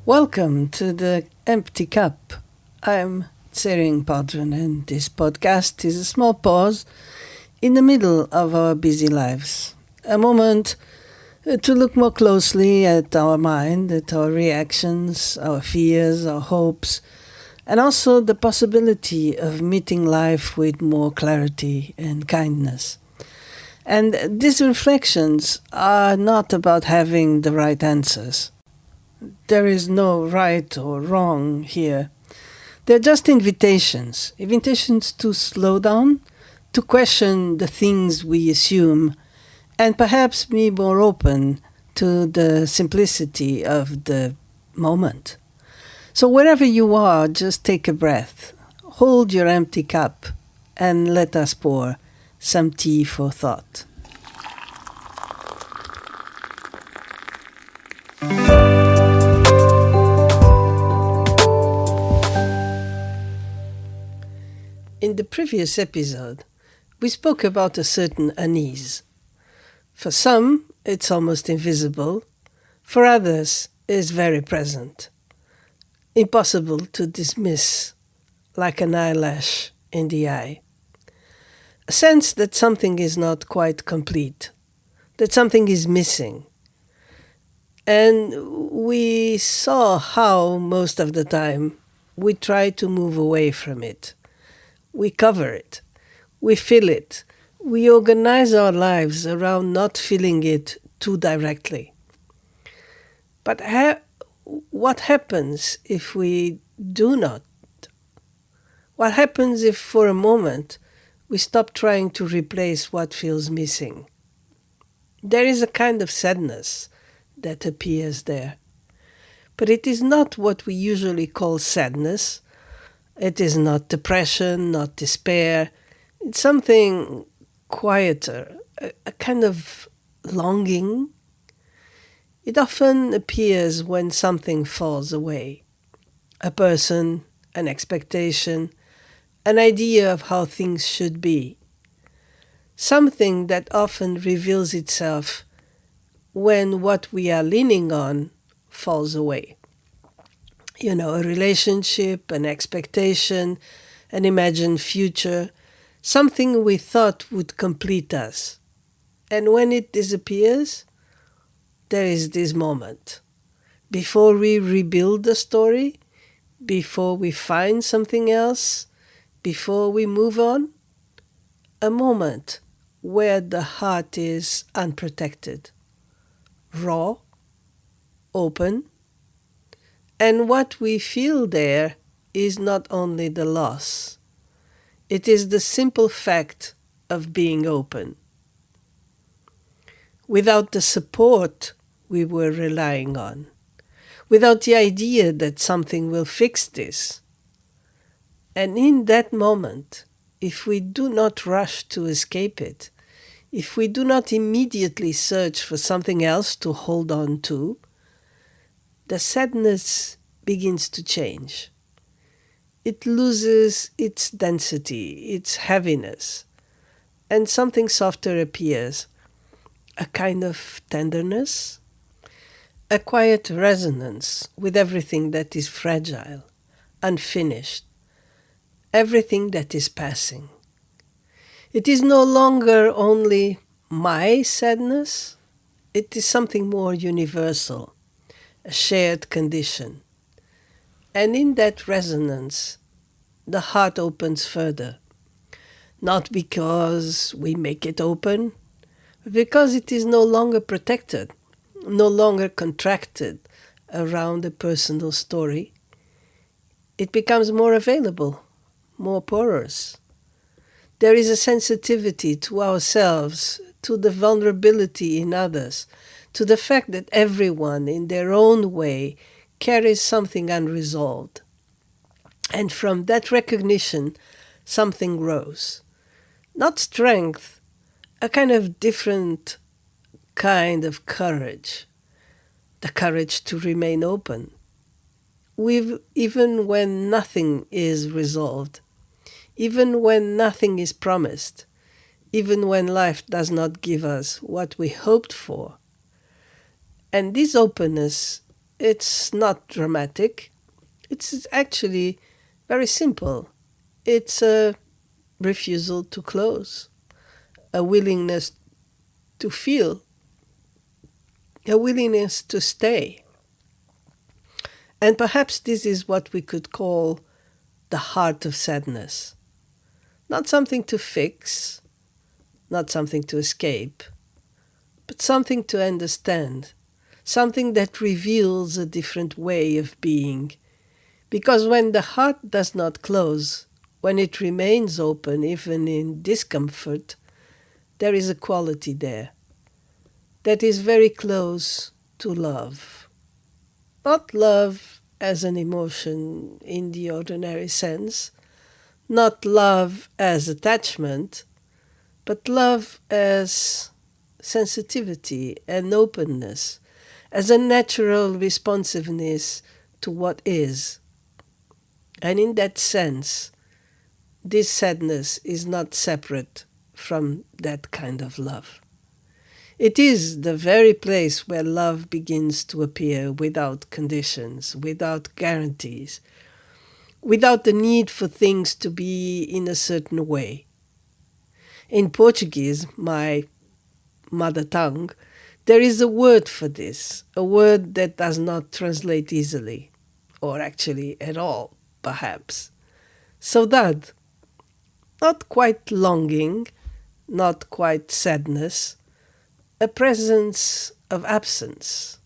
Welcome to the Empty Cup. I'm Tsering Padron, and this podcast is a small pause in the middle of our busy lives. A moment to look more closely at our mind, at our reactions, our fears, our hopes, and also the possibility of meeting life with more clarity and kindness. And these reflections are not about having the right answers. There is no right or wrong here. They're just invitations to slow down, to question the things we assume, and perhaps be more open to the simplicity of the moment. So wherever you are, just take a breath, hold your empty cup, and let us pour some tea for thought. In the previous episode, we spoke about a certain unease. For some, it's almost invisible. For others, it's very present. Impossible to dismiss, like an eyelash in the eye. A sense that something is not quite complete, that something is missing. And we saw how, most of the time, we try to move away from it. We cover it. We feel it. We organize our lives around not feeling it too directly. But what happens if we do not? What happens if for a moment we stop trying to replace what feels missing? There is a kind of sadness that appears there. But it is not what we usually call sadness. It is not depression, not despair. It's something quieter, a kind of longing. It often appears when something falls away. A person, an expectation, an idea of how things should be. Something that often reveals itself when what we are leaning on falls away. A relationship, an expectation, an imagined future, something we thought would complete us. And when it disappears, there is this moment. Before we rebuild the story, before we find something else, before we move on, a moment where the heart is unprotected, raw, open, and what we feel there is not only the loss, it is the simple fact of being open. Without the support we were relying on, without the idea that something will fix this. And in that moment, if we do not rush to escape it, if we do not immediately search for something else to hold on to, the sadness begins to change. It loses its density, its heaviness, and something softer appears, a kind of tenderness, a quiet resonance with everything that is fragile, unfinished, everything that is passing. It is no longer only my sadness, it is something more universal, a shared condition. And in that resonance, the heart opens further. Not because we make it open, but because it is no longer protected, no longer contracted around a personal story. It becomes more available, more porous. There is a sensitivity to ourselves, to the vulnerability in others, to the fact that everyone in their own way carries something unresolved. And from that recognition, something grows. Not strength, a kind of different kind of courage. The courage to remain open, even when nothing is resolved, even when nothing is promised, even when life does not give us what we hoped for. And this openness it's not dramatic. It's actually very simple. It's a refusal to close, a willingness to feel, a willingness to stay. And perhaps this is what we could call the heart of sadness. Not something to fix, not something to escape, but something to understand, something that reveals a different way of being. Because when the heart does not close, when it remains open, even in discomfort, there is a quality there that is very close to love. Not love as an emotion in the ordinary sense, not love as attachment, but love as sensitivity and openness, as a natural responsiveness to what is. And in that sense, this sadness is not separate from that kind of love. It is the very place where love begins to appear without conditions, without guarantees, without the need for things to be in a certain way. In Portuguese, my mother tongue, there is a word for this, a word that does not translate easily, or actually at all, perhaps. Saudade, not quite longing, not quite sadness, a presence of absence,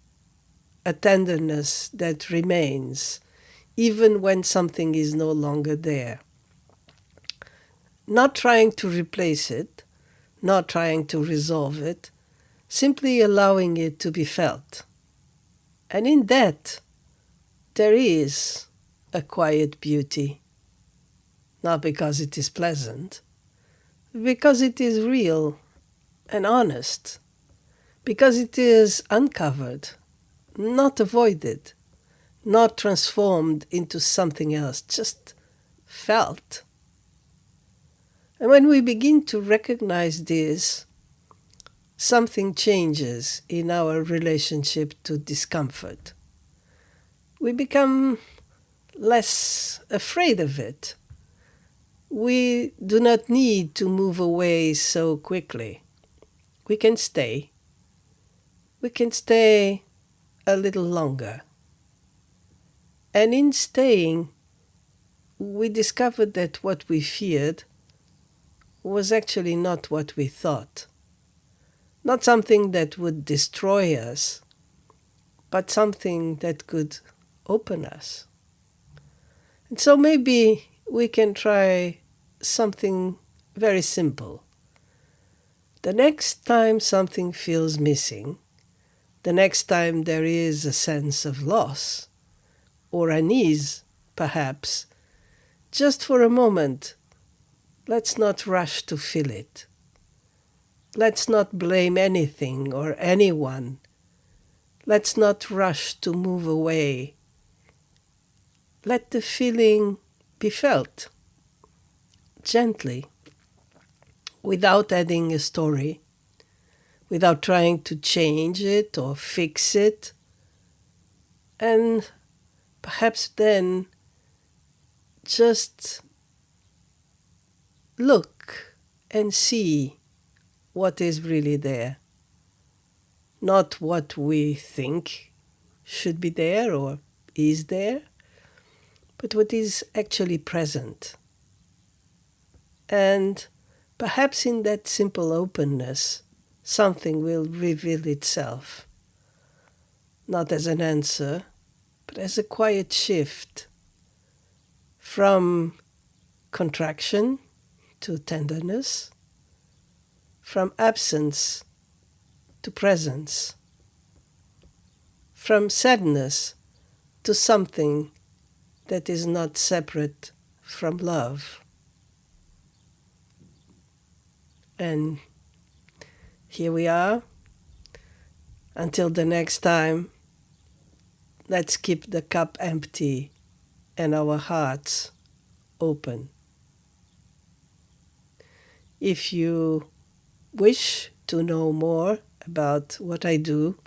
a tenderness that remains, even when something is no longer there. Not trying to replace it, not trying to resolve it, simply allowing it to be felt. And in that, there is a quiet beauty, not because it is pleasant, because it is real and honest, because it is uncovered, not avoided, not transformed into something else, just felt. And when we begin to recognize this, something changes in our relationship to discomfort. We become less afraid of it. We do not need to move away so quickly. We can stay. We can stay a little longer. And in staying, we discovered that what we feared was actually not what we thought. Not something that would destroy us, but something that could open us. And so maybe we can try something very simple. The next time something feels missing, the next time there is a sense of loss, or unease, perhaps, just for a moment, let's not rush to feel it. Let's not blame anything or anyone. Let's not rush to move away. Let the feeling be felt, gently, without adding a story, without trying to change it or fix it. And perhaps then just look and see what is really there. Not what we think should be there or is there, but what is actually present. And perhaps in that simple openness, something will reveal itself, not as an answer, but as a quiet shift from contraction to tenderness, from absence to presence, from sadness to something that is not separate from love. And here we are. Until the next time, let's keep the cup empty and our hearts open. If you wish to know more about what I do,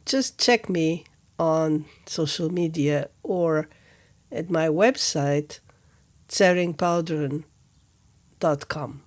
just check me on social media or at my website, tseringpaldron.com.